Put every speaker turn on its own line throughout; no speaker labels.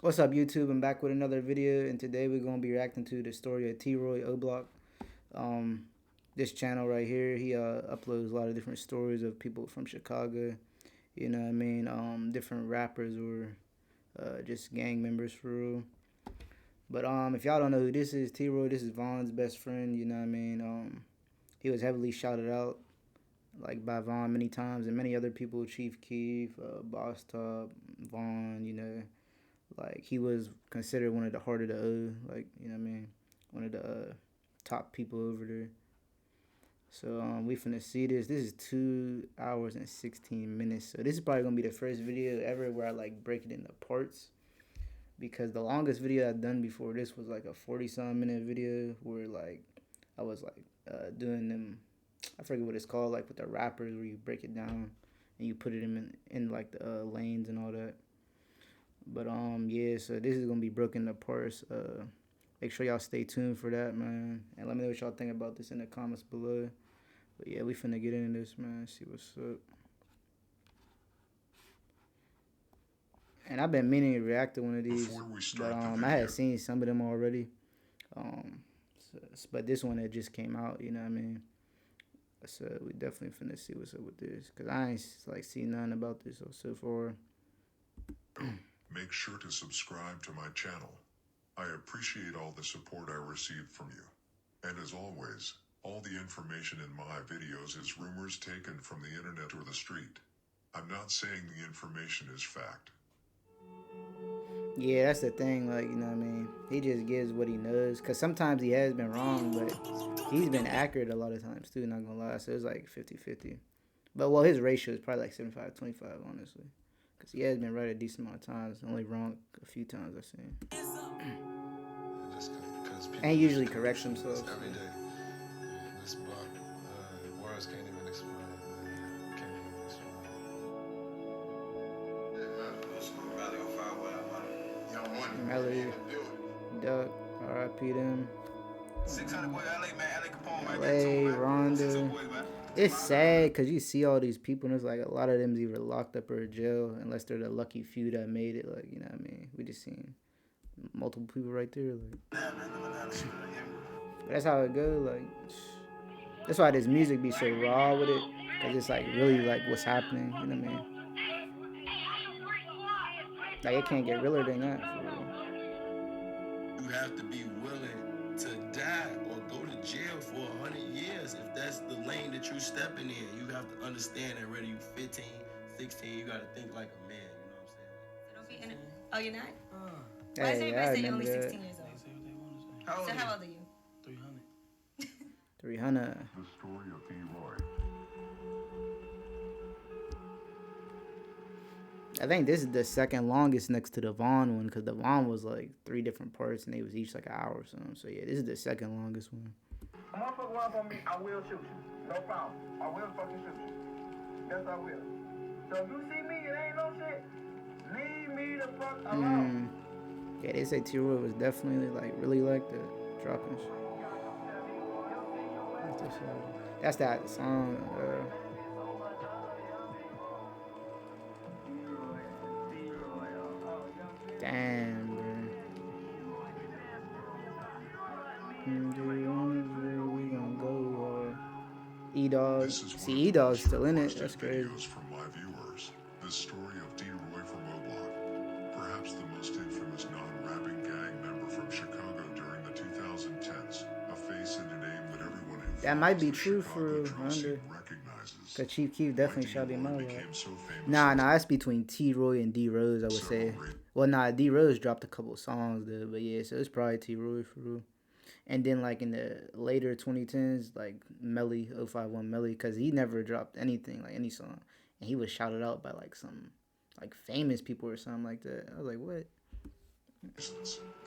What's up, YouTube? I'm back with another video, and today we're gonna be reacting to the story of T.Roy O Block. Um, this channel right here, he uploads a lot of different stories of people from Chicago. You know what I mean? Different rappers or just gang members for real. But if y'all don't know who this is, T.Roy, this is Von's best friend. You know what I mean? He was heavily shouted out like by Von many times and many other people, Chief Keef, Boss Top, Von. You know. Like he was considered one of the harder to O, like you know what I mean, one of the top people over there. So we finna see this. This is 2 hours and 16 minutes. So this is probably gonna be the first video ever where I like break it into parts because the longest video I've done before this was like a 40-some minute video where like I was like doing them. I forget what it's called, like with the rappers where you break it down and you put it in like the lanes and all that. But yeah, so this is gonna be broken apart. Make sure y'all stay tuned for that, man. And let me know what y'all think about this in the comments below. But yeah, we finna get into this, man. See what's up. And I've been meaning to react to one of these, but I had seen some of them already. Um, but this one that just came out, you know what I mean. So we definitely finna see what's up with this, cause I ain't like seen nothing about this so far.
Make sure to subscribe to my channel. I appreciate all the support I received from you. And as always, all the information in my videos is rumors taken from the internet or the street. I'm not saying the information is fact.
Yeah, that's the thing, like, you know what I mean? He just gives what he knows, because sometimes he has been wrong, but he's been accurate a lot of times, too, not gonna lie. So it's like 50-50. But, well, his ratio is probably like 75-25, honestly. Because he has been right a decent amount of times, only wrong a few times I've seen. And usually corrects himself.
Every day. This block, words can't even explain. Can't even explain.
Melody, Duck, R.I.P. them.
600 boy, LA, man. LA Capone,
LA, Rhonda. It's sad because you see all these people and it's like a lot of them's either locked up or in jail unless they're the lucky few that made it. Like, you know what I mean? We just seen multiple people right there. Like, but that's how it goes. Like, that's why this music be so raw with it, because it's like really like what's happening. You know what I mean? Like, it can't get realer than that. For real.
You have to be willing to die or go to jail for 100 years if that's the lane that you're stepping in. You have to understand that whether you 15, 16, you got to think like a man. You know what I'm saying?
Oh, you're not?
Hey,
Why is
I
everybody say you're
remember
only
that.
16 years old? So how old are you?
300.
The story of T.Roy.
I think this is the second longest next to the Vaughn one, because the Vaughn was like 3 different parts and they was each like an hour or something. So yeah, this is the second longest one.
A motherfucker run up on me, I will shoot you. No problem. I will fucking shoot you. Yes, I will. So if you see me, it ain't no shit. Leave me the fuck alone.
Yeah, they say T.Roy was definitely like really like the dropping shit. That's that song. Damn, bro. We gonna go E-Dog. See, E-Dog's still in it. That's crazy.
From my viewers, the story of T.Roy from O-Block, perhaps the most infamous non-rapping gang member from Chicago during the 2010s, a face and a name that everyone who
that might be
the
true
Chicago
for
drill scene
Rhonda.
recognizes.
Cause Chief Keef definitely
Why
shot him
T.Roy
out.
became so famous
Nah, that's between T.Roy and D-Rose, I would say. Well, nah, D-Rose dropped a couple songs though, but yeah, so it's probably T.Roy for real. And then like in the later 2010s, like Melly, 051 Melly, because he never dropped anything, like any song. And he was shouted out by like some like famous people or something like that. I was like, what?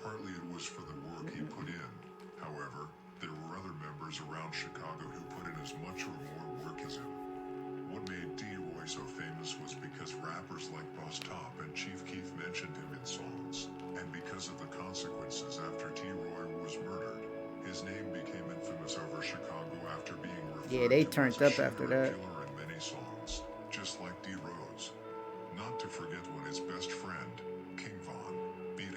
Partly it was for the work he put in. However, there were other members around Chicago who put in as much or more work as him. What made T.Roy so famous was because rappers like Boss Top and Chief Keef mentioned him in songs, and because of the consequences after T.Roy was murdered. His name became infamous over Chicago after being referred
they
to
turned
as a
up
shooter
after
and
that.
killer in many songs, just like D. Rose. Not to forget when his best friend, King Von, beat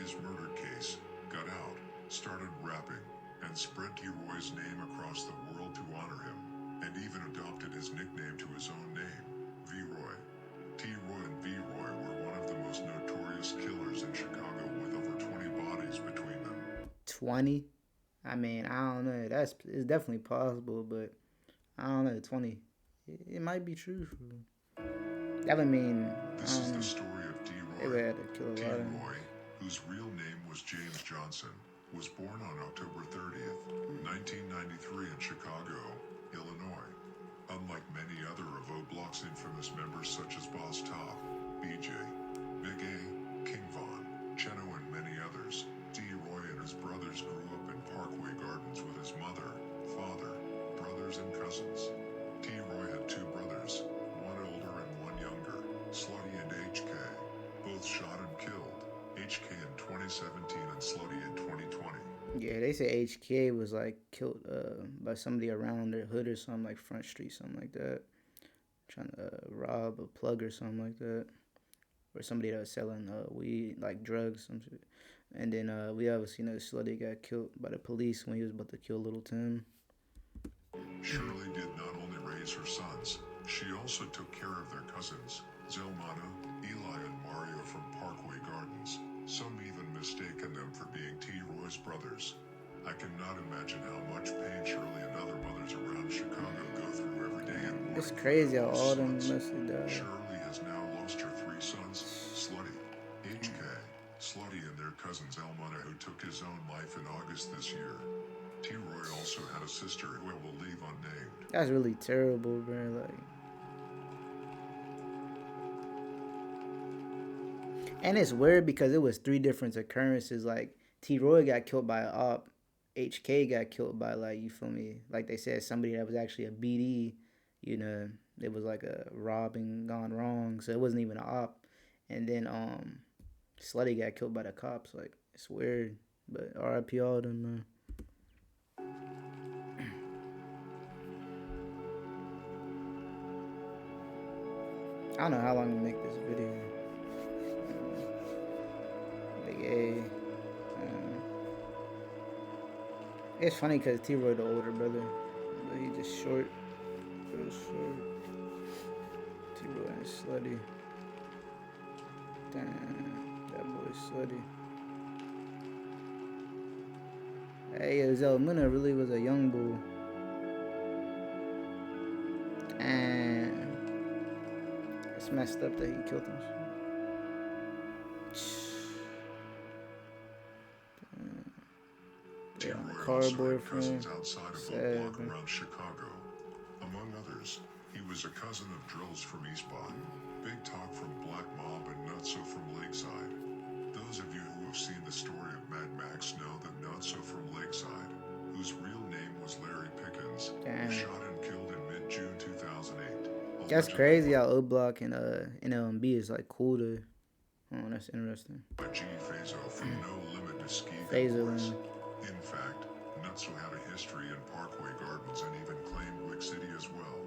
rapping, and spread T.Roy's name across the world to honor him, and even adopted his nickname to his own name, V-Roy. T.Roy and V-Roy were one of the most notorious killers in Chicago with over 20 bodies between them.
20? I mean, I don't know. It's definitely possible, but I don't know. 20. It might be true. That would mean.
This is the story of
T.Roy,
whose real name was James Johnson, was born on October 30th, 1993 in Chicago, Illinois. Unlike many other of O-Block's infamous members such as Boss Top, BJ, Big A, King Von, Cheno and many others, T.Roy and his brothers grew up in Parkway Gardens with his mother, father, brothers and cousins. T.Roy had two brothers, one older and one younger, Slutty and HK, both shot and killed, HK in 2017 and Slutty in 2020.
Yeah, they say HK was like killed by somebody around their hood or something, like Front Street, something like that. Trying to rob a plug or something like that. Or somebody that was selling weed, like drugs, some shit. And then we obviously know Slutty got killed by the police when he was about to kill Little Tim.
Shirley did not only raise her sons, she also took care of their cousins, Zelmana, Eli and Mario from Parkway Gardens, some even mistaken them for being T.Roy's brothers. I cannot imagine how much pain Shirley and other mothers around Chicago go through every day. And
it's crazy how all them mostly died.
Shirley has now lost her three sons, Slutty, HK, Slutty and their cousin Zelmana, who took his own life in August this year. T.Roy also had a sister who I will leave unnamed.
That's really terrible, bro. Like, and it's weird because it was three different occurrences. Like, T.Roy got killed by an op. HK got killed by, like, you feel me? Like they said, somebody that was actually a BD. You know, it was like a robbing gone wrong. So it wasn't even an op. And then Slutty got killed by the cops. Like, it's weird. But RIP all of them, man. I don't know how long to make this video. Big A. It's funny because T.Roy the older brother, but he just short. Real short. T.Roy and Slutty. Damn, that boy Slutty. Hey, Zelmuna really was a young bull. And it's messed up that he killed him.
T.Roy cousins outside of O-Block around Chicago. Among others, he was a cousin of Drills from Eastbot, Big Talk from Black Mob, and Nutso from Lakeside. Those of you who have seen the story of Mad Max know that Nutso from Lakeside, whose real name was Larry Pickens, was shot and killed in mid-June 2008.
That's crazy how O-Block and NLMB is like cool to. Oh, that's interesting.
By G Fazo from No Limit to Ski
Fazo.
In fact, Nutso had a history in Parkway Gardens and even claimed Wick City as well.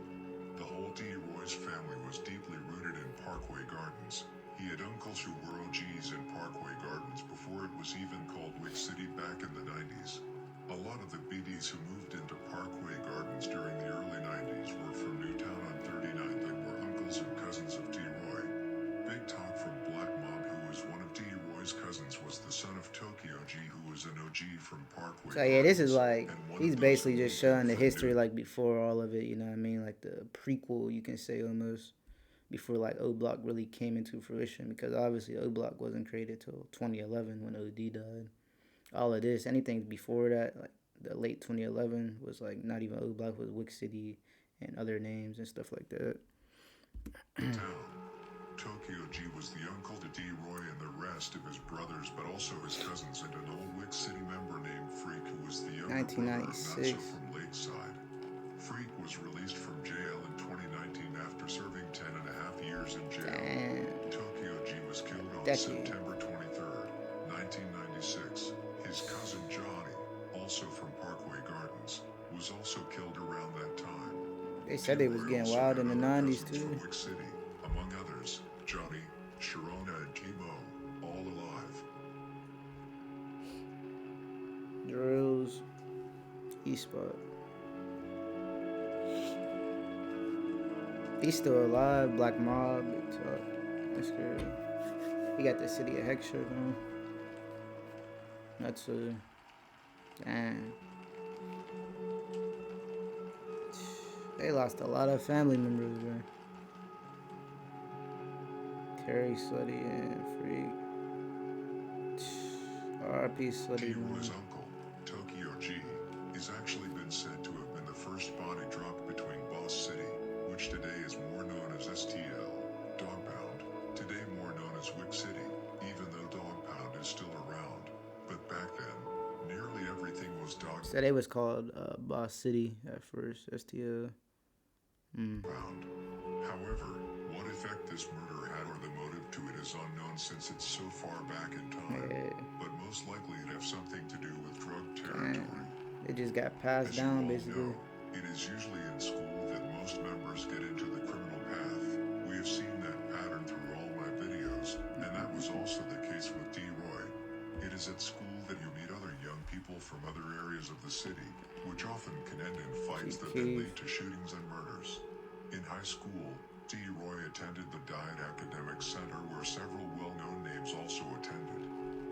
The whole T.Roy's family was deeply rooted in Parkway Gardens. He had uncles who were OGs in Parkway Gardens before it was even called Wick City back in the 90s. A lot of the BDs who moved into Parkway Gardens during the early 90s were from Newtown on 39th and were uncles and cousins of T.Roy. Big Talk from Black Mob, who was one of T.Roy's cousins, was the son of Tokyo G, who was an OG from Parkway.
So yeah, this is like, he's basically just showing the history like before all of it, you know what I mean? Like the prequel, you can say, almost, before like O-Block really came into fruition, because obviously O-Block wasn't created till 2011 when OD died. All of this, anything before that, like the late 2011, was like not even O-Block, was Wick City and other names and stuff like that.
Tokyo G was the uncle to T.Roy and the rest of his brothers, but also his cousins and an old Wick City member named Freak, who was the younger brother of Nutso from Lakeside. Freak was released from jail in 2019 after serving 10.5 years in jail.
Damn.
Tokyo G was killed on September 23rd, 1996. His cousin Johnny, also from Parkway Gardens, was also killed around that time.
They said they was getting wild in the 90s too.
Wick City, among others, Johnny, Sharona, and Timo, all alive.
Drills. spot. He's still alive. Black Mob. That's good. He got the City of Hex shirt on. That's a damn. They lost a lot of family members, man. Terry, Slutty, and Freak. R.I.P. Slutty, man.
T.Roy's uncle, Tokyo G, is actually been said to have been the first body drop between Boss City, which today is more known as STL, Dogpound, today more known as Wick City, even though Dogpound is still around. But back then, nearly everything was Dogpound.
Said it was called Boss City at first, STL.
However, what effect this murder had or the motive to it is unknown since it's so far back in time. Yeah. But most likely it has something to do with drug territory.
It just got passed down, basically.
It is usually in school that most members get into the criminal path. We have seen that pattern through all my videos, and that was also the case with T.Roy. It is at school that you meet other young people from other areas of the city, which often can end in fights that then lead to shootings and murders. In high school, T.Roy attended the Diet Academic Center where several well-known names also attended.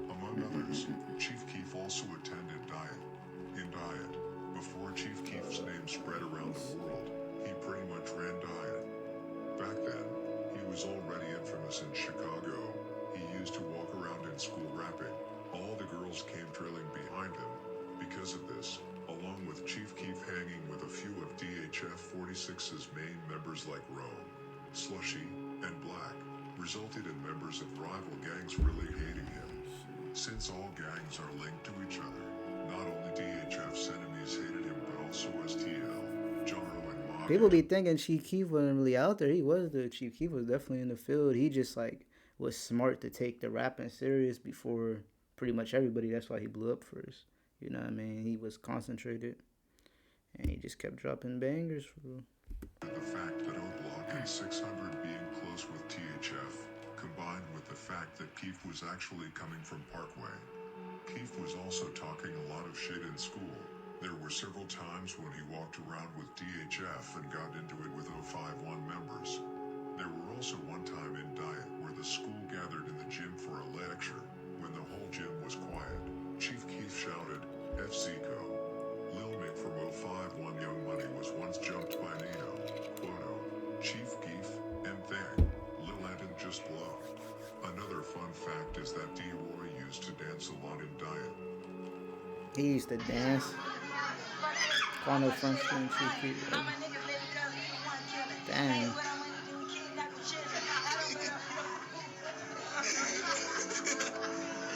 Among others, Chief Keef also attended Diet. In Diet, before Chief Keef's name spread around the world, he pretty much ran Diet. Back then, he was already infamous in Chicago. He used to walk around in school rapping. All the girls came trailing behind him. Because of this, along with Chief Keef hanging with a few of DHF 46's main members like Rome, Slushy, and Black, resulted in members of rival gangs really hating him. Since all gangs are linked to each other, not only DHF's enemies hated him but also STL, Jaro, and Mob.
People be thinking Chief Keef wasn't really out there. He was the Chief Keef was definitely in the field. He just like was smart to take the rapping serious before pretty much everybody. That's why he blew up first. You know what I mean? He was concentrated, and he just kept dropping bangers for real.
The fact that O-Block and 600 being close with THF, combined with the fact that Keef was actually coming from Parkway. Keef was also talking a lot of shit in school. There were several times when he walked around with DHF and got into it with 051 members. There were also one time in Diet where the school gathered in the gym for a lecture. When the whole gym was quiet, Chief Keef shouted, FCCO. Lil Mick from 051 Young Money was once jumped by Nino, Quoto, Chief Keef, and Thang. Lil didn't just blow. Another fun fact is that T.Roy used to dance a lot in Diet.
He used to dance. Quando Front Street Chief Keef. Damn.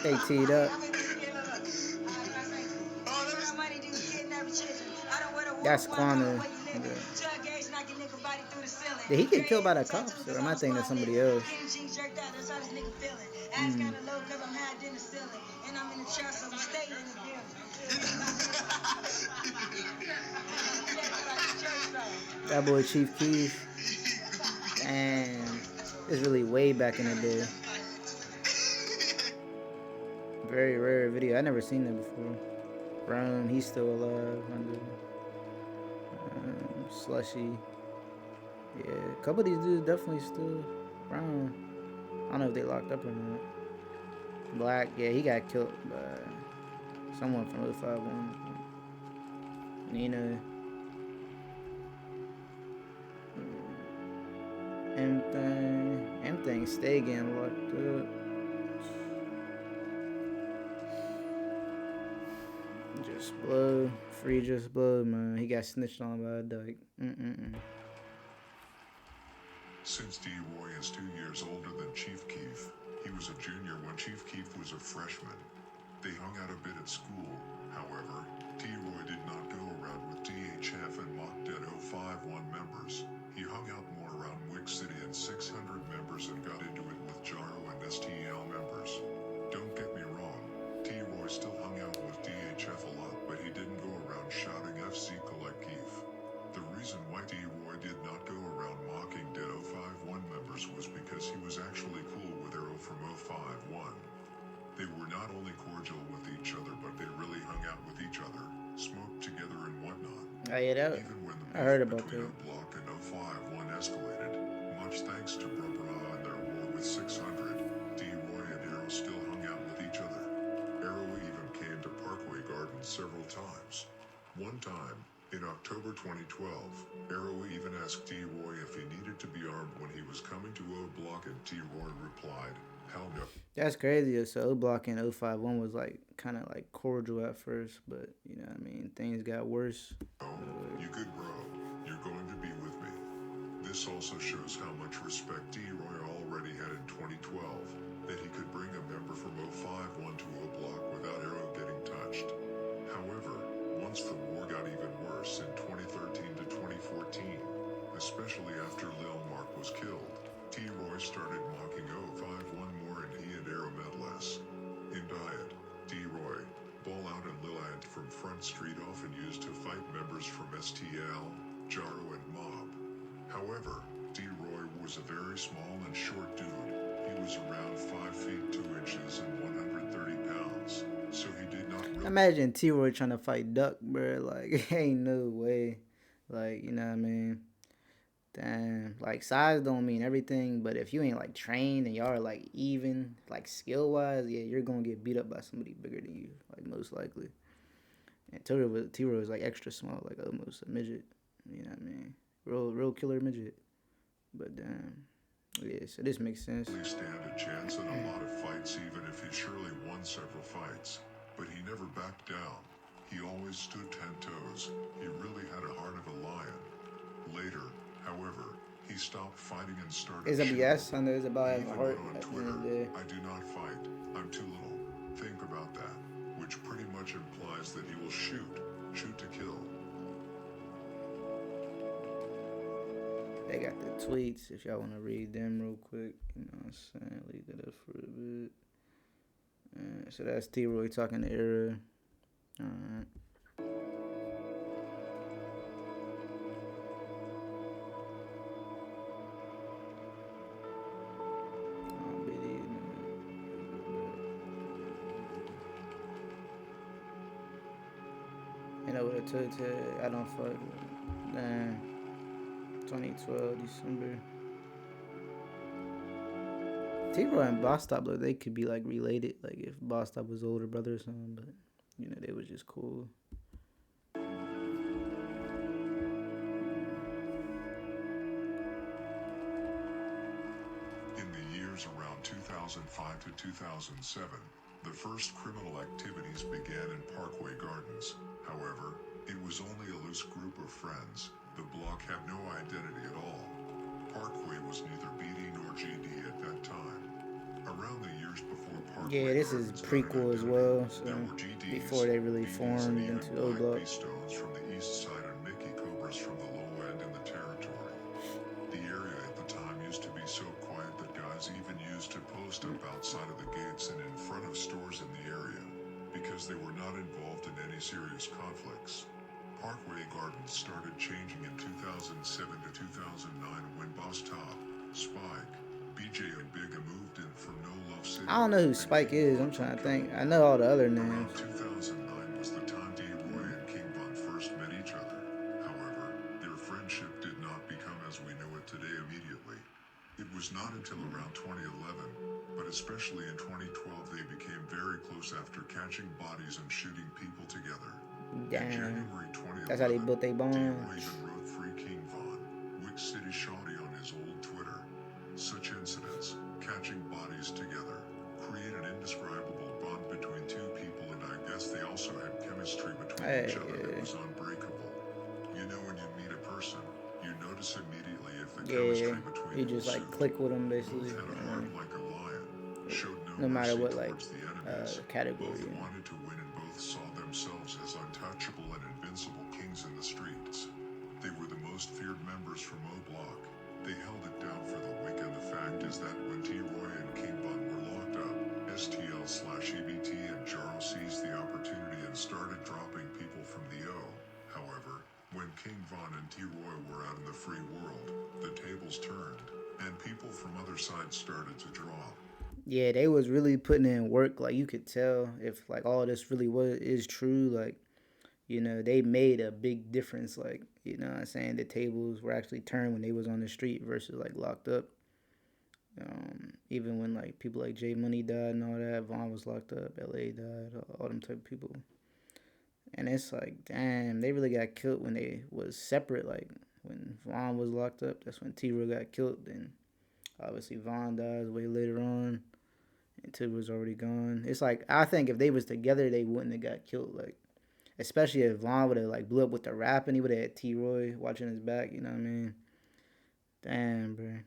They teed up. That's Quando. Did he get killed by the cops? Or am I thinking of somebody else? That boy Chief Keef. Damn. It's really way back in the day. Very rare video. I never seen that before. Brown, he's still alive. Slushy. Yeah, a couple of these dudes definitely still around. I don't know if they locked up or not. Black, yeah, he got killed by someone from 051. Nina. M-Thing stay getting locked up. Just blow. Free Just Blow, man. He got snitched on by a dyke.
Since T.Roy is 2 years older than Chief Keef, he was a junior when Chief Keef was a freshman. They hung out a bit at school. However, T.Roy did not go around with DHF and Mock Dead 051 members. He hung out more around Wick City and 600 members and got into it with Jaro and STL members. Don't get me wrong, T.Roy still hung out with DHF a lot, but he didn't go around shouting FC like Keef. The reason why T.Roy did not go around mocking Dead 051 members was because he was actually cool with Arrow from 051. They were not only cordial with each other, but they really hung out with each other. smoked together and whatnot.
Oh yeah, that
Even when the
I heard
beef
about
between
that.
O-Block and 051 escalated, much thanks to Brabra and their war with 600, T.Roy and Arrow still hung out with each other. Arrow even came to Parkway Gardens several times. One time, in October 2012, Arrow even asked T.Roy if he needed to be armed when he was coming to O-Block, and T.Roy replied, "Hell no."
That's crazy. So O Block and 051 was like kind of like cordial at first, but you know what I mean, things got worse.
You good, bro. You're going to be with me. This also shows how much respect T.Roy already had in 2012, that he could bring a member from 051 to O-Block without Arrow getting touched. However, once the war got even worse in 2013 to 2014, especially after Lil Mark was killed, T.Roy started mocking 051 more and he and Arrow met less. In Diet, T.Roy, Ball Out and Lil Ant from Front Street often used to fight members from STL, Jaro and Mob. However, T.Roy was a very small and short dude. He was around 5 feet 2 inches and 130 pounds, so he did not really...
Imagine T-Roy trying to fight Duck, bro. Like, ain't no way. Like, you know what I mean? Damn. Like, size don't mean everything, but if you ain't, like, trained and y'all are, like, even, like, skill-wise, yeah, you're gonna get beat up by somebody bigger than you, like, most likely. And T-Roy was, like, extra small, like, almost a midget. You know what I mean? Real killer midget. But, damn. Yeah, so this makes sense.
He stand a chance in a lot of fights, even if he surely won several fights. But he never backed down. He always stood 10 toes. He really had a heart of a lion. Later, however, he stopped fighting and started
It's a
shooting.
BS. I know it's about
He
having a
even
heart
wrote on
at the end
Twitter,
of the day.
"I do not fight. I'm too little. Think about that." Which pretty much implies that he will shoot. Shoot to kill.
They got the tweets if y'all want to read them real quick. You know what I'm saying? Leave that up for a bit. So that's T-Roy talking to Era. Alright. You know what it took to I don't fuck. Damn. 2012 December. T-Roy and Bostop, look, they could be like related, like if Bostop was older brother or something, but you know they was just cool.
In the years around 2005 to 2007, the first criminal activities began in Parkway Gardens. However, it was only a loose group of friends. The block had no identity at all. Parkway was neither BD nor GD at that time. Around the years before Parkway
Yeah, this is
Gardens
prequel as well, so before they really formed into O-Block.
Stones from the east side and Mickey Cobras from the low end in the territory. The area at the time used to be so quiet that guys even used to post up outside of the gates and in front of stores in the area, because they were not involved in any serious conflicts. Parkway Gardens started changing in 2007 to 2009 when Boss Top, Spike, BJ and Bigga moved in from No Love City.
I don't know who Spike is. I'm trying to think. I know all the other names.
Around 2009 was the time T.Roy and King Von first met each other. However, their friendship did not become as we know it today immediately. It was not until around 2011, but especially in 2012, they became very close after catching bodies and shooting people together.
Damn.
In January 2011,
That's how they built their bonds.
T.Roy even wrote Free King Von, Wick City Shawty on his old Twitter. Such incidents, catching bodies together, create an indescribable bond between two people, and I guess they also had chemistry between each other that was unbreakable. You know, when you meet a person, you notice immediately if the chemistry between
you just like click with them basically.
Both had a heart like a lion, showed
no matter what like
towards the enemies.
category.
Both wanted to win and both saw themselves as untouchable and invincible kings in the streets. They were the most feared members from O-Block. They held it down for the Wick, and the fact is that when T.Roy and King Von were locked up, STL/EBT and Jarl seized the opportunity and started dropping people from the O. However, when King Von and T.Roy were out in the free world, the tables turned, and people from other sides started to drop.
Yeah, they was really putting in work. Like you could tell if like all this really is true. Like they made a big difference. Like, what I'm saying, the tables were actually turned when they was on the street versus like locked up. Even when like people like J Money died and all that, Vaughn was locked up, LA died, all them type of people. And it's like, damn, they really got killed when they was separate. Like when Vaughn was locked up, that's when T-Roy got killed. Then obviously Vaughn dies way later on, and T was already gone. It's like, I think if they was together, they wouldn't have got killed. Like, especially if Vaughn would have like blew up with the rap and he would have had T-Roy watching his back. You know what I mean? Damn, bro.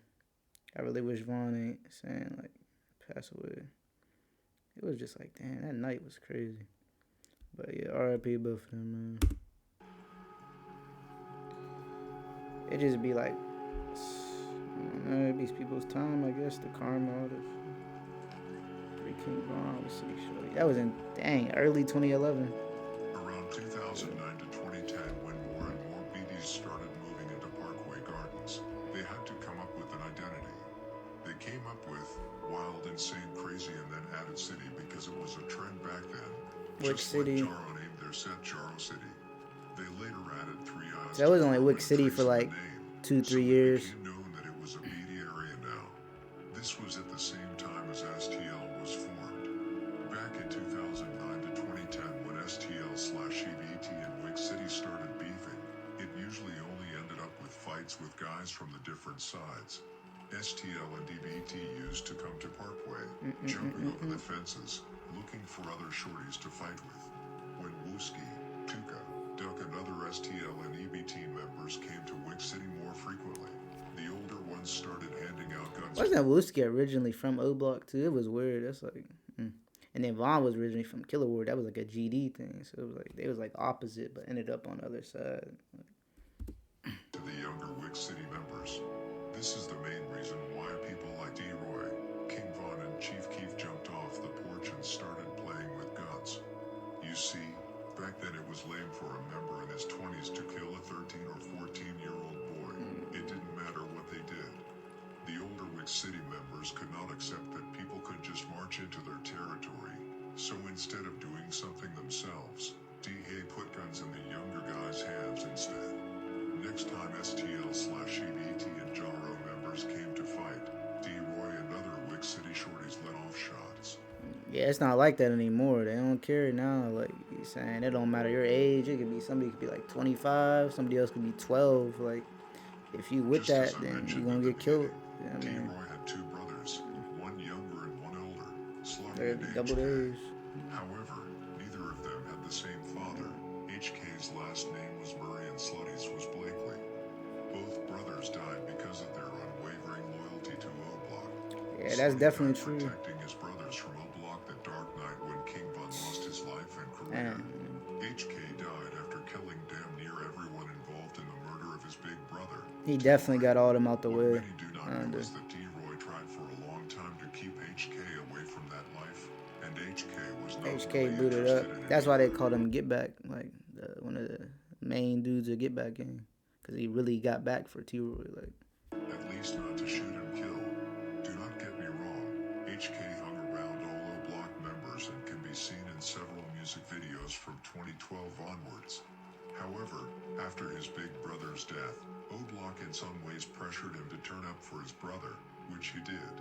I really wish Vaughn ain't saying like pass away. It was just like, damn, that night was crazy. But yeah, R.I.P. both of them, man. It just be like, I don't know, it be people's time, I guess, the karma, all this. Three King Von, City Shorty. That was in, early 2011.
Around 2009 to 2010, when more and more BDs started moving into Parkway Gardens, they had to come up with an identity. They came up with Wild, Insane, Crazy, and then added City because it was a trend back then.
Which
Just
city?
like Jaro named their set Jaro City. They later added 3 eyes.
That was only Wick City for like 2-3 years.
It became known that it was a BD area now. This was at the same time as STL was formed. Back in 2009 to 2010, when STL/EBT and Wick City started beefing, it usually only ended up with fights with guys from the different sides. STL and DBT used to come to Parkway, jumping over the fences, looking for other shorties to fight with. When Wooski, Tuka, Duck, and other STL and EBT members came to Wick City more frequently, the older ones started handing out guns.
Wasn't Wooski originally from O Block too? It was weird. That's like, and then Vaughn was originally from Killer Ward. That was like a GD thing. So it was like they was like opposite, but ended up on the other side.
To the younger Wick City members, this is the main reason why people like T.Roy, King Von, and Chief Keef jumped off the porch and started playing with guns. You see, back then it was lame for a member in his 20s to kill a 13 or 14-year-old boy. It didn't matter what they did. The older Wick City members could not accept that people could just march into their territory. So instead of doing something themselves, D.A. put guns in the younger guys' hands instead. Next time STL/EBT and Jaro members came to fight, T.Roy and other Wick City shorties let off shots.
Yeah, it's not like that anymore. They don't care now. Like you're saying, it don't matter your age. It could be somebody could be like 25, somebody else could be 12. Like if you with
Just
that, then you're gonna get killed. You know what I mean?
T.Roy had 2 brothers, one younger and one older, Slutty
They're
and
double
HK.
days.
However, neither of them had the same father. HK's last name was Murray and Slutty's was Blakely. Both brothers died because of their unwavering loyalty to O Block.
Yeah, that's
Slutty
definitely
died
true.
protecting his brothers from O Block the dark night when King Von lost his life and career. HK died after killing damn near everyone involved in the murder of his big brother.
He definitely got all them out the way.
What many do not know is that T.Roy tried for a long time to keep HK away from that life, and HK was not
HK
really
booted
interested
up.
in
That's why they called him Get Back, like one of the main dudes of Get Back game, because he really got back for T-Roy. Like,
at least not to shoot and kill. Do not get me wrong. HK hung around all O Block members and can be seen in several music videos from 2012 onwards. However, after his big brother's death, O Block in some ways pressured him to turn up for his brother, which he did.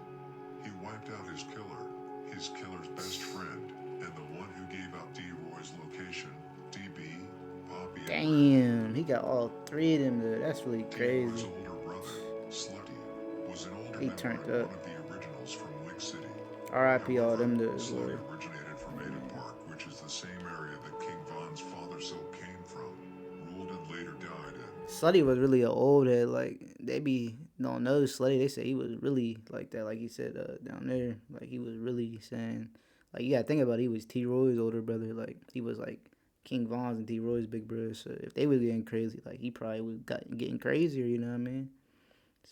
He wiped out his killer's best friend, and the one who gave out D-Roy's location, DB, Poppy, and
damn, he got all 3 of them there. That's really
T.Roy's
crazy.
older brother, Slutty, was an older
He
member
turned
and
up.
one of the originals from Wick City.
R.I.P. all them
However,
dudes,
Slutty
boy.
originated from Ada Park, which is the same area that King Von's father Silk came from, ruled and later died in.
Slutty was really an old head. Like, they don't know Slutty. They say he was really like that. Like he said down there. Like, he was really saying, like, you gotta think about it. He was T-Roy's older brother. Like, he was like King Von's and T-Roy's big brother. So if they was getting crazy, like, he probably was getting crazier, you know what I mean?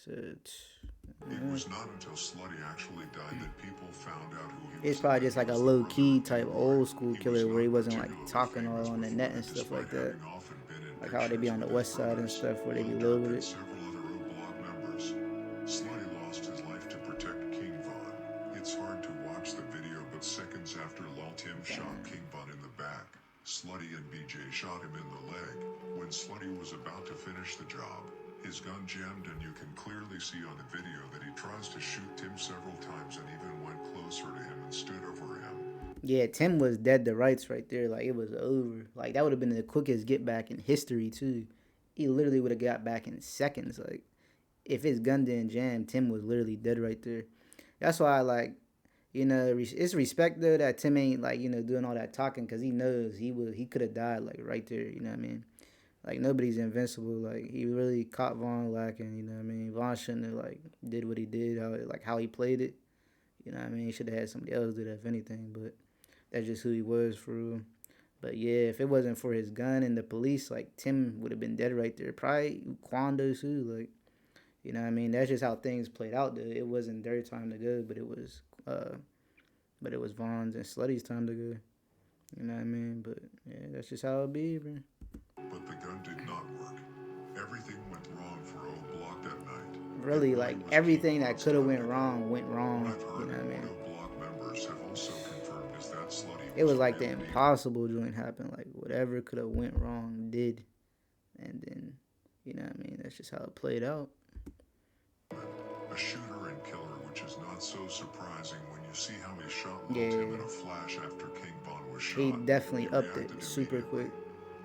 So,
It was not until Slutty actually died that people found out who he was.
it's probably just like a low-key type old school killer where he wasn't like talking all on the net and stuff like that. Like how they be on the west side and stuff where they be low with it.
Several other O Block members. Slutty lost his life to protect King Von. It's hard to watch the video, but seconds after Tim shot King Von in the back, Slutty and BJ shot him in the leg. When Slutty was about to finish the job, his gun jammed, and you can clearly see on the video that he tries to shoot Tim several times and even went closer to him and stood over him.
Yeah, Tim was dead to rights right there. Like, it was over. Like, that would have been the quickest get back in history, too. He literally would have got back in seconds. Like, if his gun didn't jam, Tim was literally dead right there. That's why, like, you know, it's respect, though, that Tim ain't, like, you know, doing all that talking, because he knows he could have died, like, right there, you know what I mean? Like, nobody's invincible. Like, he really caught Vaughn lacking, you know what I mean? Vaughn shouldn't have, like, did what he did, how he played it. You know what I mean? He should have had somebody else do that, if anything, but that's just who he was for real. But yeah, if it wasn't for his gun and the police, like, Tim would have been dead right there. Probably Quando too, like, you know what I mean? That's just how things played out, though. It wasn't their time to go, but it was Vaughn's and Slutty's time to go. You know what I mean? But yeah, that's just how it be, bro.
But the gun did not work. Everything went wrong for O Block that night.
Really, like, everything that could have went wrong, you know what I mean?
O Block members have also confirmed is that Slutty
It was like the impossible joint happened. Like, whatever could have went wrong did. And then, you know what I mean? That's just how it played out.
A shooter and killer, which is not so surprising when you see how he shot Tim in a flash after King Von was shot.
He definitely upped it super quick.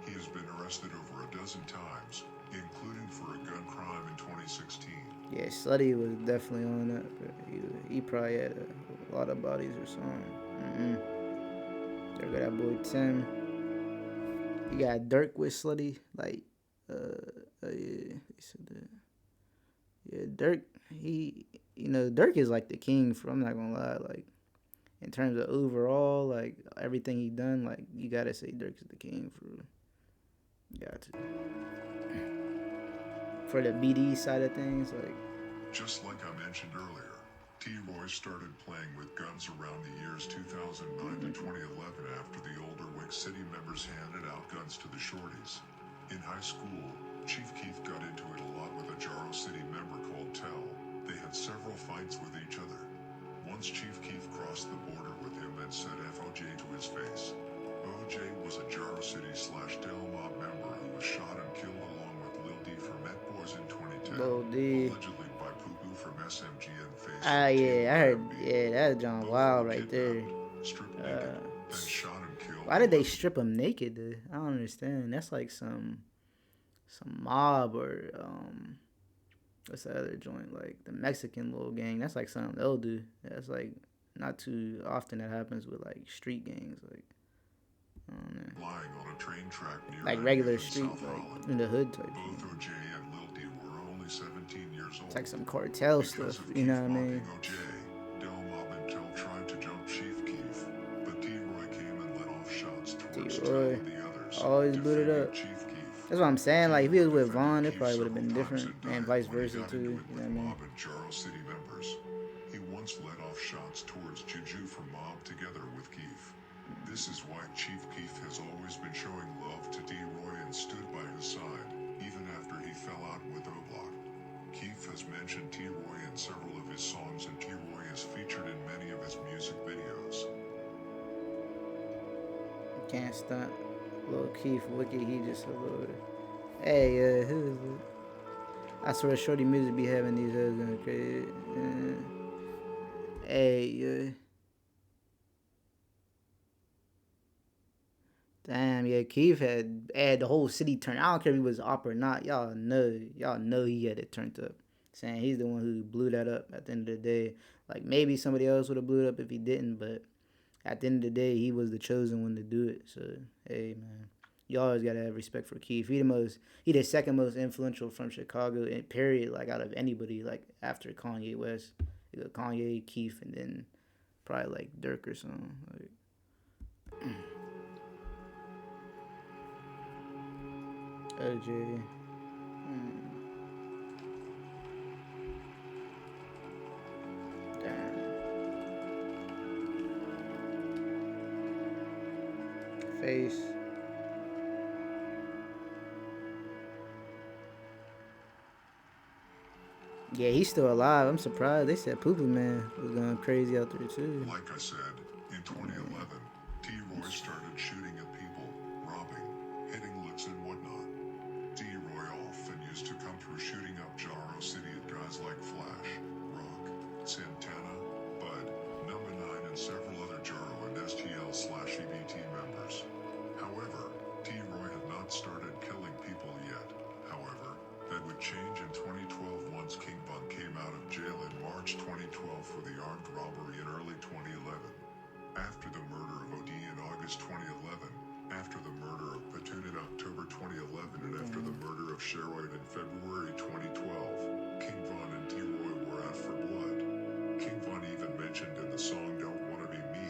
He has been arrested over a dozen times, including for a gun crime in 2016.
Yeah, Slutty was definitely on that. But he probably had a lot of bodies or something. There go that boy Tim. You got Dirk with Slutty. Like, yeah, he said that. Yeah, Dirk, Dirk is like the king for, I'm not gonna lie, like, in terms of overall, like, everything he done, like, you gotta say Dirk is the king for real. You got to. For the BD side of things, like.
Just like I mentioned earlier, T.Roy started playing with guns around the years 2009 to 2011 after the older Wick City members handed out guns to the shorties. In high school, Chief Keef got into it a lot with a Jaro City member called Tell. They had several fights with each other. Once Chief Keef crossed the border with him and said FOJ to his face. OJ was a Jaro City / Del Mob member who was shot and killed along with Lil D from Met Boys in 2010.
Lil D.
Allegedly by Poo Poo from SMG and Face.
Yeah, I heard, yeah, that's John Wild right there.
Stripped naked, then shot and killed.
Why did they strip him naked, dude? I don't understand. That's like some mob or, what's the other joint? Like, the Mexican little gang. That's like something they'll do. That's like, not too often that happens with, like, street gangs. Like, I don't know.
Lying on a train track near
like regular street, like, in the hood type.
Both OJ and Lil D were only 17 years old.
It's like some cartel stuff, you know what I mean?
OJ, Del Mob and Tell tried to jump Chief Keef, but T.Roy came and let off shots towards Tell and the others.
Always booted up.
Chief Keef.
That's what I'm saying. Like, if he was with Vaughn, it probably would have been different, and vice versa too. You know what I mean?
Mob and Jaro City members. He once let off shots towards Juju from Mob together with Keef. This is why Chief Keef has always been showing love to D-Roy and stood by his side, even after he fell out with O-Block. Keef has mentioned T.Roy in several of his songs, and T.Roy is featured in many of his music videos.
Can't stunt. Lil Keef, wicked, he just a little. Hey, who is it? I swear, shorty music be having these hoes going crazy. Hey, damn, yeah, Keef had the whole city turned. I don't care if he was op or not. Y'all know he had it turned up. Saying he's the one who blew that up at the end of the day. Like, maybe somebody else would have blew it up if he didn't, but at the end of the day, he was the chosen one to do it. So, hey, man, you always gotta have respect for Keef. He the second most influential from Chicago, and period. Like, out of anybody, like, after Kanye West, you got Kanye, Keef, and then probably like Dirk or something. Like, OJ. Damn. Face. Yeah, he's still alive. I'm surprised. They said Poo Poo Man was going crazy out there too.
Like I said, in 2011, T.Roy started shooting at people, continues to come through, shooting up Jaro City at guys like Flash, Rock, Santana, Bud, Number 9, and several other Jaro and STL/EBT members. However, T.Roy had not started killing people yet. However, that would change in 2012 once King Von came out of jail in March 2012 for the armed robbery in early 2011. After the murder of OD in August 2011, after the murder of Platoon in October 2011, and after the murder of Sheroid in February 2012, King Von and T.Roy were out for blood. King Von even mentioned in the song Don't Wanna Be Me,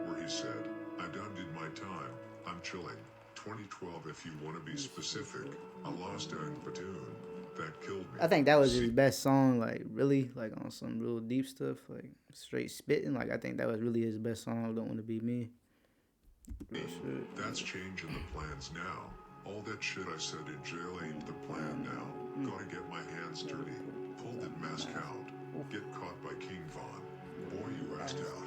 where he said, I done did my time, I'm chilling. 2012 if you want to be specific, I lost in Platoon, that killed me.
I think that was his best song, like really, like on some real deep stuff, like straight spitting. Like I think that was really his best song. Don't Want to Be Me. Real shit.
That's changing the plans now. All that shit I said in jail ain't the plan now. Gotta get my hands dirty. Pull that mask out. Get caught by King Von. Boy, you asked out.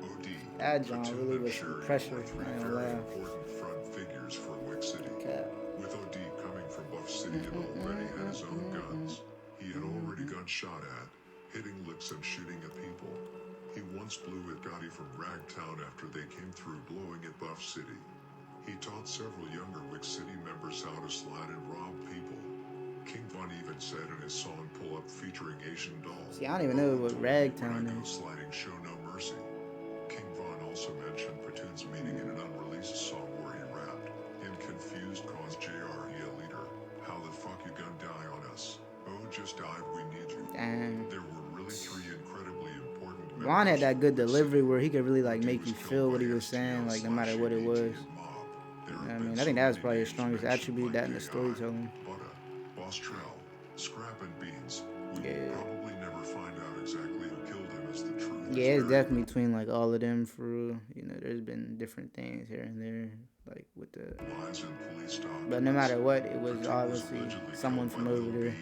OD.
That John
Platoon
really
and
was some
Sherry
pressure.
were three
I ain't
very
gonna lie.
important front figures for Wick City.
Cap.
With OD coming from Buff City and already had his own guns, he had already got shot at, hitting licks and shooting at people. He once blew at Gotti from Ragtown after they came through blowing at Buff City. He taught several younger Wick City members how to slide and rob people. King Von even said in his song Pull Up featuring Asian Doll,
See, I don't even know what Ragtown
when I go
is.
sliding, show no mercy. King Von also mentioned Platoon's meeting in an unreleased song where he rapped, him confused cause JR he a leader. How the fuck you gonna die on us? Oh, just dive, we need you.
Damn.
There were really three incredibly important members.
Juan had that good
of Wick
delivery
City.
where he could really like
OD
make you
was
feel
killed
what he
by
was saying, like no matter what it
STL/EBT
was.
and Mob. There
You know
have
what I
been
mean? I
so
think that was
many
probably his
names
strongest
mentioned,
attribute,
like
that and the
AI,
storytelling.
Butter, Boss Trell, Scrap and Beans. We
Yeah.
will probably never find out exactly who killed him, as the truth is
Yeah, it's
very
definitely between like all of them for real. You know, there's been different things here and there, like with the.
lies and police documents.
But no matter what, it was
Platoon
obviously
allegedly
someone
killed
from
by
over
Lil
there.
B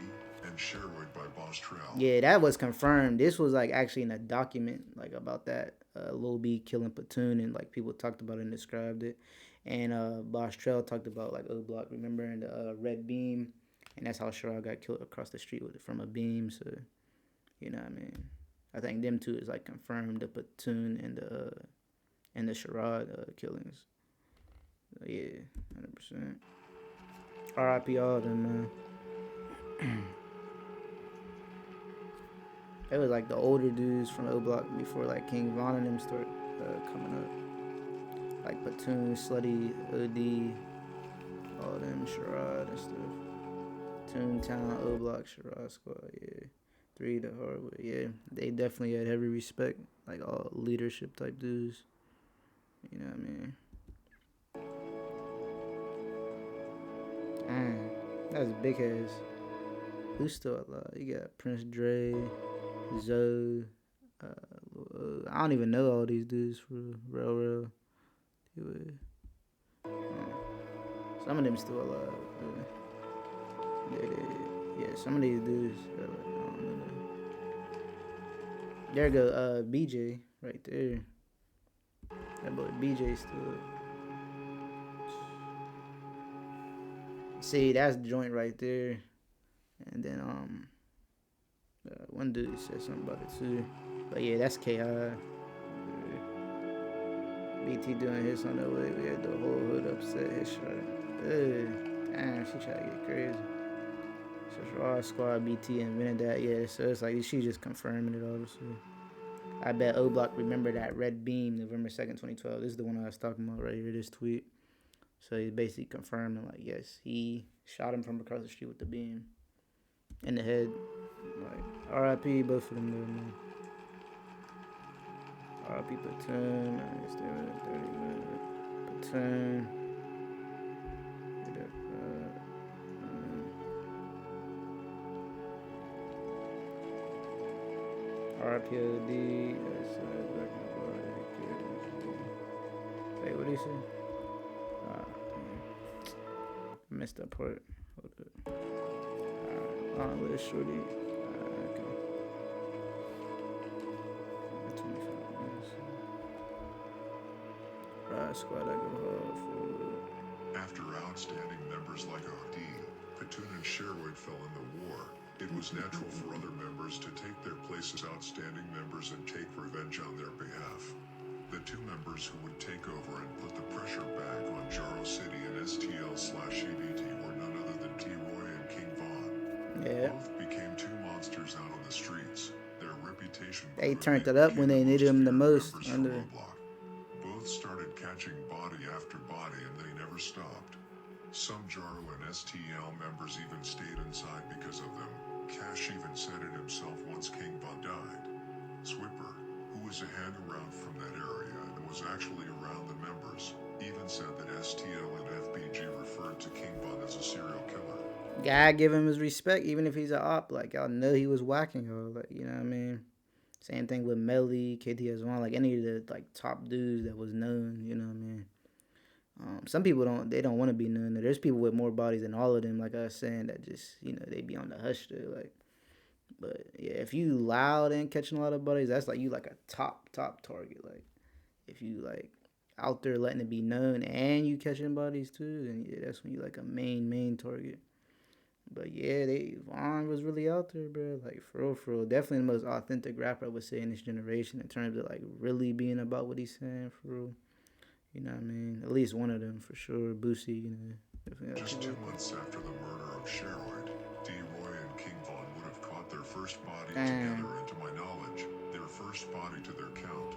and Sheroid by Boss Trell.
Yeah, that was confirmed. This was like actually in a document like about that Lil B killing Platoon, and like people talked about it and described it. And Boss Trell talked about like O Block, remember, and the red beam, and that's how Sherrod got killed across the street with it from a beam. So you know what I mean. I think them two is like confirmed, the Platoon and the Sherrod killings. Yeah, 100%. R.I.P. all of them, man. It was like the older dudes from O Block before like King Von and them start coming up. Like Platoon, Slutty, OD, all of them, Sherrod and stuff. Toontown, O Block, Sherrod Squad, yeah. 3 the Hardwood, yeah. They definitely had heavy respect, like all leadership type dudes. You know what I mean? That's big ass. Who's still alive? You got Prince Dre, Zoe. I don't even know all these dudes for real. Some of them still alive. Yeah, some of these dudes. I don't know. There go BJ right there. That boy BJ still. See, that's the joint right there. And then one dude said something about it too. But yeah, that's KI. BT doing his on the way. We had the whole hood upset. His shot. Damn, she tried to get crazy. So Raw Squad BT invented that. Yeah, so it's like she just confirming it obviously. I bet O Block remember that red beam, November 2nd, 2012. This is the one I was talking about right here, this tweet. So he's basically confirming, like, yes, he shot him from across the street with the beam in the head. Like, RIP, both of them, man. RIP Platoon. Nice, they were at 30 minutes. Platoon. RPOD. Wait, what did he say? I missed that part. Hold up. Alright, let's shorty. Okay. 25 minutes. Right, squad, I go hard for.
After outstanding members like OD, Platoon and T.Roy fell in the war, it was natural for other members to take their place as outstanding members and take revenge on their behalf. The two members who would take over and put the pressure back on Jaro City and STL/EBT were none other than T.Roy and King Von.
Yeah.
Both became two monsters out on the streets. Their reputation
They
grew
turned
and
it up
became
when they
the
needed him the
feared
most.
members from O-Block. Both started catching body after body and they never stopped. Some Jaro and STL members even stayed inside because of them. Cash even said it himself once King Von died. Swipper, who was a hang-around from that area and was actually around the members, even said that STL and FBG referred to King Von as a serial killer.
Gotta give him his respect, even if he's an op. Like, y'all know he was whacking her. Like, you know what I mean? Same thing with Melly, KTS1, like any of the like top dudes that was known. You know what I mean? Some people don't want to be known. There's people with more bodies than all of them. Like I was saying, that just they be on the hush though. Like, but yeah, if you loud and catching a lot of bodies, that's like you like a top target. Like, if you like out there letting it be known and you catching bodies too, then yeah, that's when you like a main target. But yeah, Von was really out there, bro. Like for real. Definitely the most authentic rapper I would say in this generation in terms of like really being about what he's saying for real. You know what I mean? At least one of them for sure. Boosie, definitely.
Just 2 months after the murder of T.Roy, T.Roy and King Von would have caught their first body together, and to my knowledge, their first body to their count.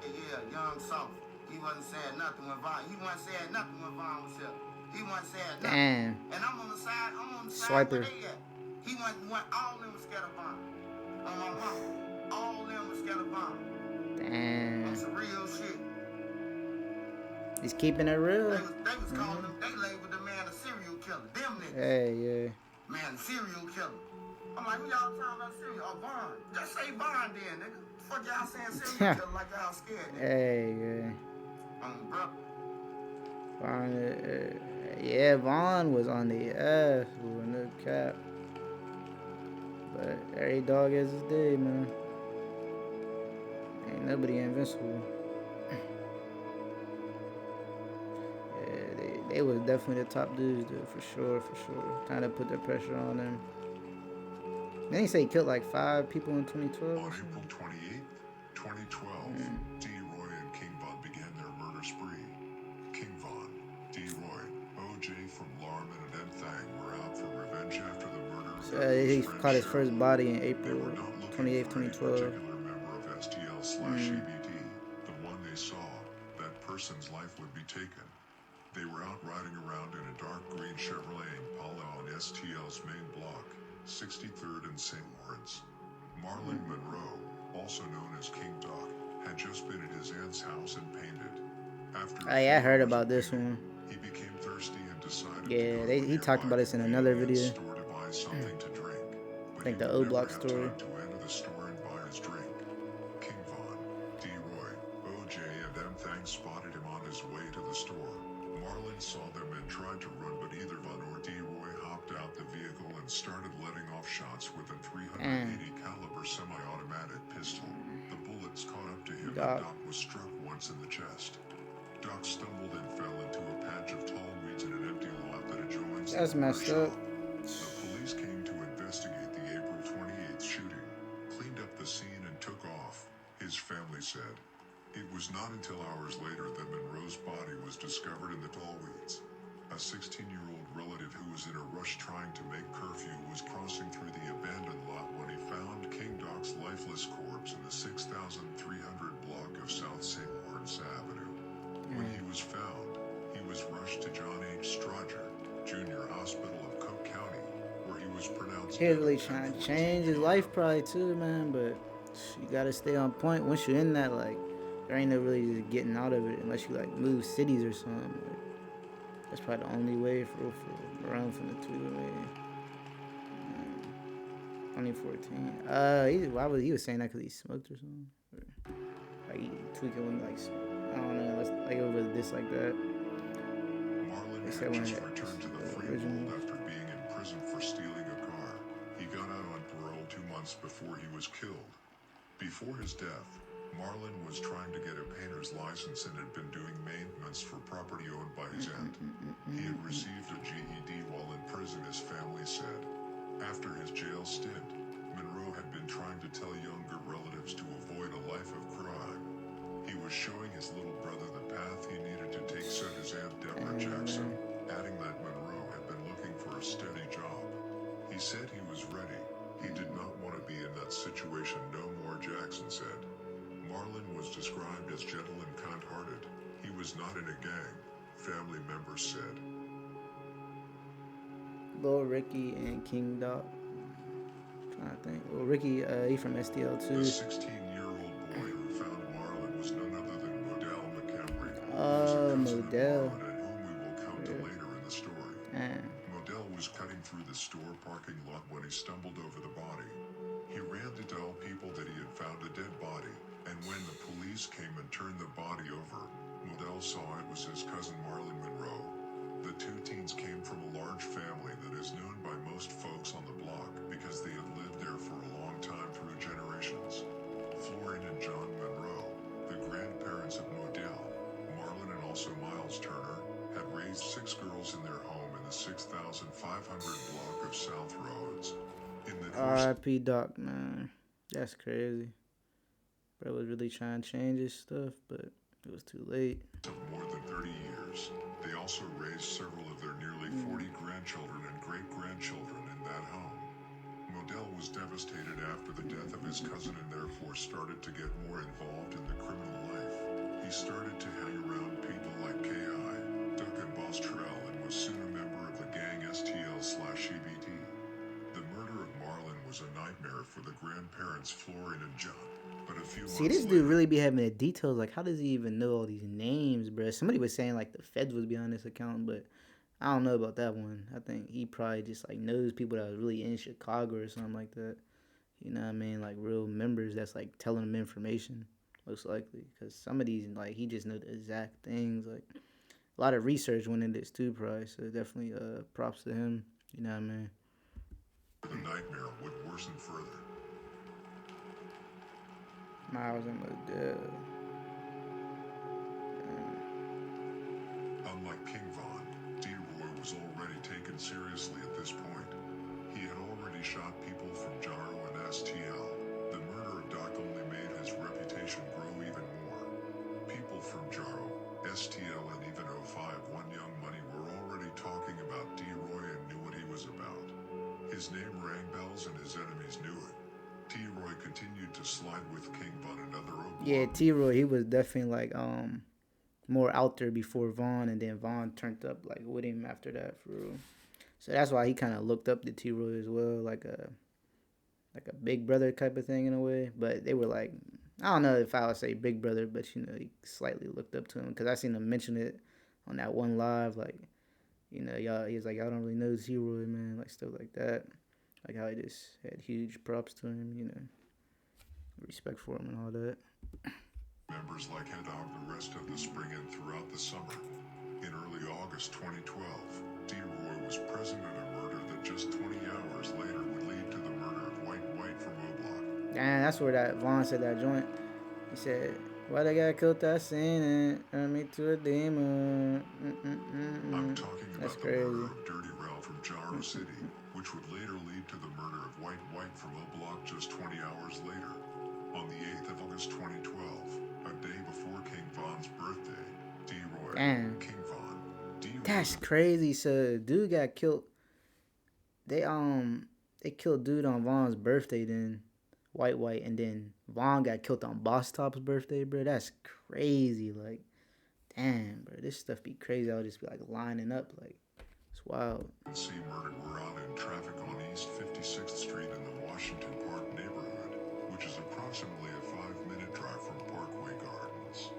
Yeah, young soft. He wasn't saying nothing when Von. He wasn't saying nothing when Von was here. He wasn't saying nothing.
Damn.
And I'm on the side.
Swiper.
Where they at. He went all of them was scared of Von. On my mama. All of them was scared of Von.
Damn.
On some real shit.
He's keeping it real.
They was calling him. They labeled the man a serial killer. Them niggas.
Hey, yeah.
Man, serial killer. I'm like, who y'all talking about serial? Oh, Von. Just say Von then, nigga. Fuck y'all saying serial killer like y'all scared, nigga.
Hey, yeah.
Bro.
Von, yeah, Von was on the ass with no cap. But every dog has his day, man. Ain't nobody invincible. Yeah, they was definitely the top dudes, dude, for sure. Trying to put the pressure on them. Then he say he killed like 5 people in 2012.
On April 28th, 2012, T.Roy and King Von began their murder spree. King Von, T.Roy, OJ from Larman and M. Thang were out for revenge after the murder of
he caught his first body in April 28th, 2012.
Particular member of STL/EBT. The one they saw, that person's life would be taken. They were out riding around in a dark green Chevrolet Impala on STL's main block, 63rd and St. Lawrence. Marlon Monroe, also known as King Doc, had just been at his aunt's house and painted. After
I heard about this one.
He became thirsty and decided
he talked about this in another video.
Store to buy something to drink.
I think the O-Block story.
To enter the store and buy his drink. King Von, T.Roy, OJ, and M. Thang spotted him on his way to the store. Marlon saw them and tried to run, but either Von or T.Roy hopped out the vehicle and started letting off shots with a 380 caliber semi-automatic pistol. The bullets caught up to him and Doc was struck once in the chest. Doc stumbled and fell into a patch of tall weeds in an empty lot that adjoins
That's
the
messed up.
The police came to investigate the April 28th shooting, cleaned up the scene and took off, his family said. It was not until hours later that Monroe's body was discovered in the tall weeds. A 16-year-old relative who was in a rush trying to make curfew was crossing through the abandoned lot when he found King Doc's lifeless corpse in the 6,300 block of South St. Lawrence Avenue. When he was found, he was rushed to John H. Strother Jr. Hospital of Cook County, where he was pronounced
He's really trying to change his life probably too, man, but you gotta stay on point. Once you're in that, like, there ain't no really just getting out of it unless you like move cities or something. Like, that's probably the only way for around from the 208. 2014. He was saying that because he smoked or something? Or, like he tweaking when like I don't know, like over this like that.
Marlon had just returned to the free world after being in prison for stealing a car. He got out on parole 2 months before he was killed. Before his death, Marlon was trying to get a painter's license and had been doing maintenance for property owned by his aunt. He had received a GED while in prison, his family said. After his jail stint, Monroe had been trying to tell younger relatives to avoid a life of crime. He was showing his little brother the path he needed to take, said his Aunt Deborah Jackson, adding that Monroe had been looking for a steady job. He said he was ready. He did not want to be in that situation no more, Jackson said. Marlon was described as gentle and kind-hearted. He was not in a gang, family members said.
Lil Ricky and King Doc. Trying to think. Well, Ricky, he from STL too.
The 16-year-old boy who found Marlon was none other than Modell McCaffrey, who was a cousin of
Modell.
Marlon and whom we will come to later in the story. Modell was cutting through the store parking lot when he stumbled over the body. He ran to tell people that he had found a dead body, and when the police came and turned the body over, Modell saw it was his cousin Marlon Monroe. The two teens came from a large family that is known by most folks on the block because they had lived there for a long time through generations. Florian and John Monroe, the grandparents of Modell, Marlon and also Miles Turner, had raised 6 girls in their home in the 6,500 block of South Roads.
R.I.P. Doc, man. That's crazy. Bro was really trying to change his stuff, but it was too late.
Of more than 30 years, they also raised several of their nearly 40 grandchildren and great-grandchildren in that home. Modell was devastated after the death of his cousin and therefore started to get more involved in the criminal life. He started to hang around people like K.I., Duck and Boss Terrell, and was soon a member of the gang STL/EBT. The murder of Marlon was a nightmare for the grandparents Florian and John. But a few
See, this dude really be having the details. Like, how does he even know all these names, bro? Somebody was saying, like, the feds was behind this account, but I don't know about that one. I think he probably just, like, knows people that was really in Chicago or something like that. You know what I mean? Like, real members that's, like, telling him information, most likely. Because some of these, like, he just know the exact things. Like, a lot of research went into this, too, probably. So, definitely props to him. You know what I mean?
The nightmare would worsen further.
Miles and Modell.
Unlike King Von, T.Roy was already taken seriously at this point. He had already shot people from Jaro and STL. The murder of Doc only made his reputation grow even more. People from Jaro, STL, and even 051 Young Money were already talking about T.Roy and knew what he was about. His name rang bells and his enemies knew it. T.Roy continued to slide with King Von and other Oblong.
Yeah, T.Roy, he was definitely like more out there before Von, and then Von turned up like with him after that for real. So that's why he kind of looked up to T.Roy as well, like a big brother type of thing in a way. But they were like, I don't know if I would say big brother, but you know, he slightly looked up to him because I seen him mention it on that one live, like, you know, y'all. He was like, y'all don't really know T.Roy, man, like stuff like that. Like how he just had huge props to him, you know, respect for him and all that.
Members like head out the rest of the spring and throughout the summer. In early August 2012, T.Roy was present at a murder that just 20 hours later would lead to the murder of White from O-Block.
Damn, that's where that Von said that joint. He said, why they got killed that scene and turn me to a demon.
I'm talking
That's
about
crazy.
the murder of Dirty Ralph from Jaro City, which would later lead to the murder of White from O-Block just 20 hours later. On the 8th of August 2012, a day before King Von's birthday, T.Roy, King Von, D-Roy.
That's crazy. So dude got killed. They killed dude on Von's birthday, then White, and then Von got killed on Boss Top's birthday, bro. That's crazy. Like, damn, bro, this stuff be crazy. I'll just be like lining up, like, it's wild.
C murder were out in traffic on East 56th Street in the Washington Park neighborhood, which is approximately a 5-minute drive from Parkway Gardens.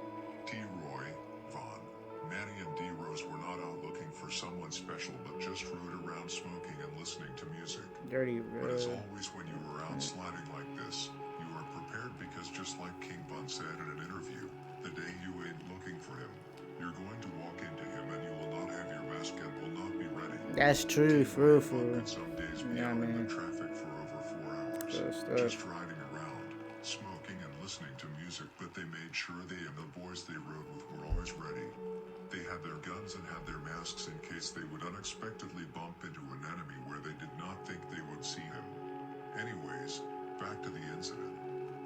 T.Roy, Von, Manny, and D-Rose were not out looking for someone special, but just rode around smoking and listening to music.
Dirty, bro.
But as always, when you are out sliding like this, you are prepared because just like King Von said in an interview, the day you ain't looking for him, you're going to walk into him and you will not have your mask and will not be ready.
That's true, for real.
Some days be out in the traffic for over 4 hours, just riding around, smoking and listening to music, but guns and had their masks in case they would unexpectedly bump into an enemy where they did not think they would see him. Anyways, back to the incident.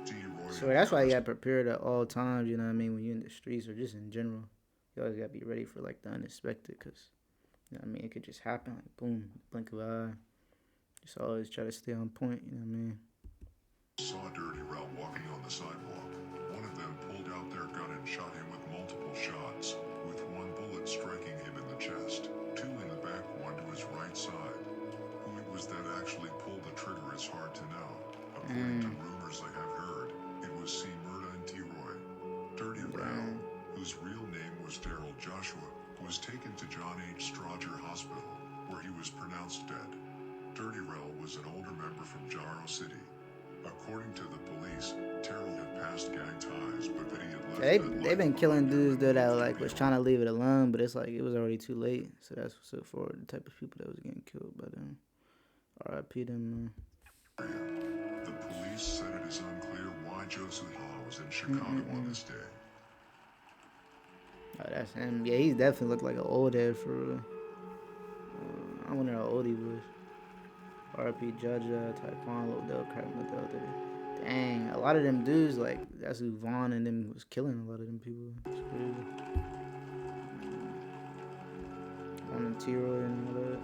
T.Roy.
So that's why you gotta prepare at all times, you know what I mean, when you're in the streets or just in general. You always gotta be ready for like the unexpected, cause you know what I mean, it could just happen, like boom, blink of an eye. Just always try to stay on point, you know what I mean.
Saw Dirty Rel walking on the sidewalk. One of them pulled out their gun and shot him with multiple shots, with one bullet striking him in the chest, two in the back, one to his right side. Who it was that actually pulled the trigger is hard to know. According to rumors I have heard, it was C. Murda and T.Roy. Dirty Rel, whose real name was Daryl Joshua, was taken to John H. Strother Hospital, where he was pronounced dead. Dirty Rel was an older member from Jarrow City. According to the police, Terrell had past gang ties, but that he had left.
They've been killing dudes though that like was trying to leave it alone, but it's like it was already too late. So that's what's up for the type of people that was getting killed by them. R.I.P. them.
The police said it is unclear why Joseph Hall was in Chicago on this day.
Oh, that's him. Yeah, he definitely looked like an old head for real. I wonder how old he was. R.I.P. Judge, Taekwon, Lodell, Crap, Dang, a lot of them dudes, like, that's who Vaughn and them was killing a lot of them people. It's crazy. On the T.Roy and all that.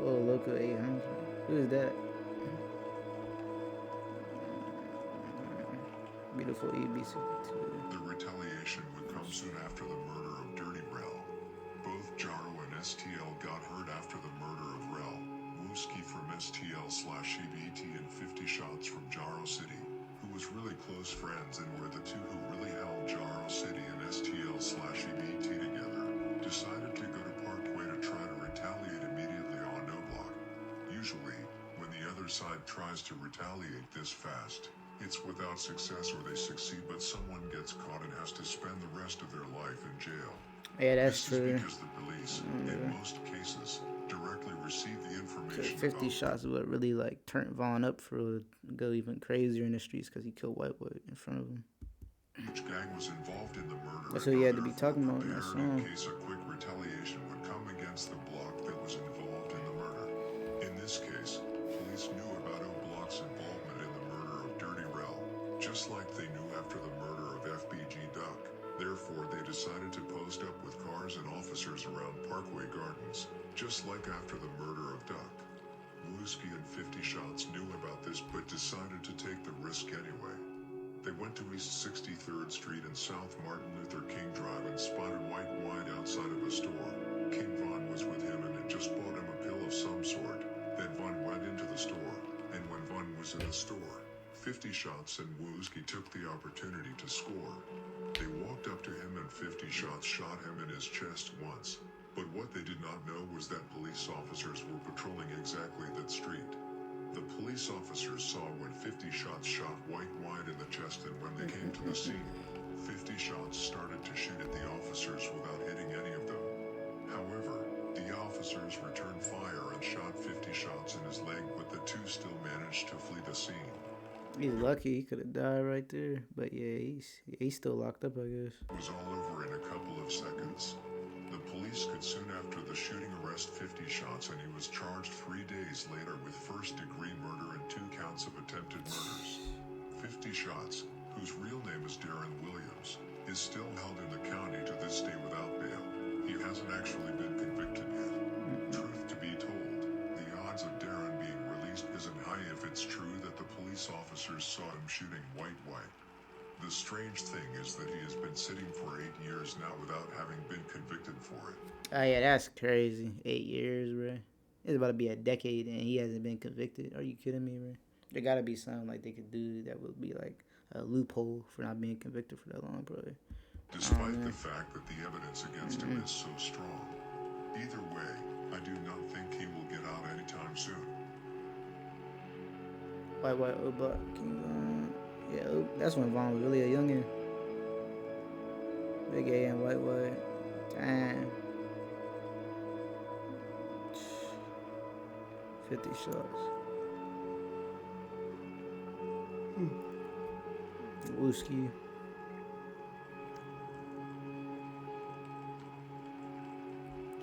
Oh, Local 800. Who is that? Beautiful EB62.
The retaliation would come soon after the murder of Dirty Rel. Both Jarrow and STL got hurt after the murder of Rel. Wooski from STL/EBT and 50 Shots from Jarrow City, who was really close friends and were the two who really held Jarrow City and STL/EBT together, decided to go to Parkway to try to retaliate immediately on No Block. Usually, when the other side tries to retaliate this fast, it's without success or they succeed, but someone gets caught and has to spend the rest of their life in jail.
Yeah, that's
This
true.
is because the police, in most cases, directly receive the information.
50 Shots is what really like turned Vaughn up for go even crazier in the streets because he killed Whitewood in front of him.
Each gang was involved in the murder.
That's what he had to be talking about in that
In
song.
case a quick retaliation would come against the block that was involved in the murder. In this case, police knew about O-Block's involvement in the murder of Dirty Rel, just like they knew after the murder of FBG Duck. Therefore, they decided to post up with cars and officers around Parkway Gardens, just like after the murder of Duck. Wooski and 50 Shots knew about this but decided to take the risk anyway. They went to East 63rd Street and South Martin Luther King Drive and spotted White White outside of a store. King Von was with him and had just bought him a pill of some sort. Then Von went into the store, and when Von was in the store, 50 Shots and Wooski took the opportunity to score. They walked up to him and 50 Shots shot him in his chest once. But what they did not know was that police officers were patrolling exactly that street. The police officers saw when 50 Shots shot White White in the chest, and when they came to the scene, 50 Shots started to shoot at the officers without hitting any of them. However, the officers returned fire and shot 50 Shots in his leg, but the two still managed to flee the scene.
He's lucky. He could have died right there. But yeah, he's still locked up, I guess.
It was all over in a couple of seconds. The police could soon after the shooting arrest 50 Shots, and he was charged 3 days later with first-degree murder and 2 counts of attempted murders. 50 Shots, whose real name is Darren Williams, is still held in the county to this day without bail. He hasn't actually been convicted yet. Truth to be told, the odds of Darren being released isn't high if it's true that the police officers saw him shooting White White. The strange thing is that he has been sitting for 8 years now without having been convicted for it.
Oh yeah, that's crazy. 8 years, bro. It's about to be a decade and he hasn't been convicted. Are you kidding me, bro? There gotta be something like they could do that would be like a loophole for not being convicted for that long, bro.
Despite the fact that the evidence against him is so strong. Either way, I do not think he will get out anytime soon.
White O-Block. Yeah, that's when Vaughn was really a youngin'. Big A and White. Damn. 50 Shots. Wooski.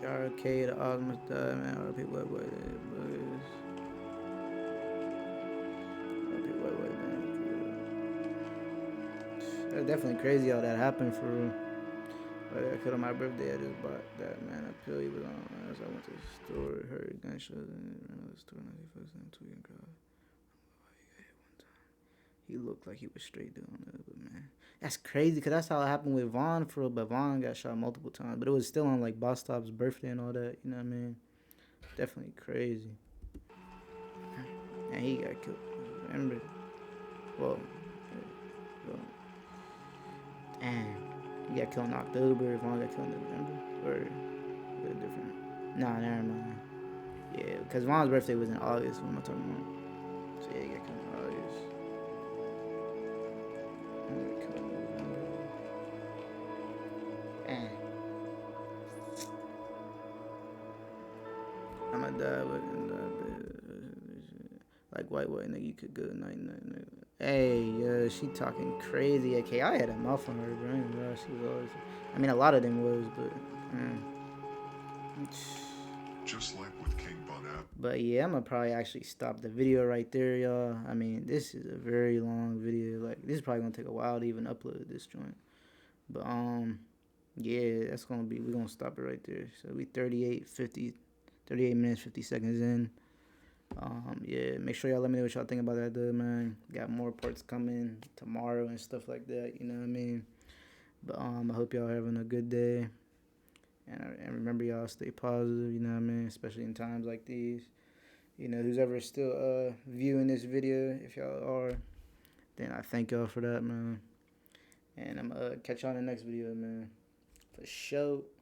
Arcade, Optimus died, man. RP, wait, boys. RP, wait, man. That's definitely crazy how that happened for real. But I killed on my birthday. I just bought that, man. A pill he was on. As I went to the store, heard gunshots, and ran to the store, and I first time tweeting crowd. He looked like he was straight doing it, but man, that's crazy because that's how it happened with Vaughn for real. But Vaughn got shot multiple times, but it was still on like Boss Stop's birthday and all that. You know what I mean? Definitely crazy. And he got killed. Remember? Well, damn. He got killed in October. Vaughn got killed in November, or a little different. Nah, never mind. Yeah, because Vaughn's birthday was in August. What am I talking about? So yeah, he got killed in August. I'ma die with like white nigga, you could go night. Hey, she talking crazy. Okay, I had a mouth on her, bro. She was always. I mean, a lot of them was, but.
Just like with King Von App.
But yeah, I'm gonna probably actually stop the video right there, y'all. I mean, this is a very long video. Like, this is probably gonna take a while to even upload this joint. But yeah, that's gonna be. We're gonna stop it right there. So we 38 minutes 50 seconds in. Yeah, make sure y'all let me know what y'all think about that, though, man. Got more parts coming tomorrow and stuff like that. You know what I mean? But I hope y'all having a good day. And remember, y'all stay positive. You know what I mean? Especially in times like these. You know, who's ever still viewing this video, if y'all are, then I thank y'all for that, man. And I'm gonna catch y'all in the next video, man. For sure.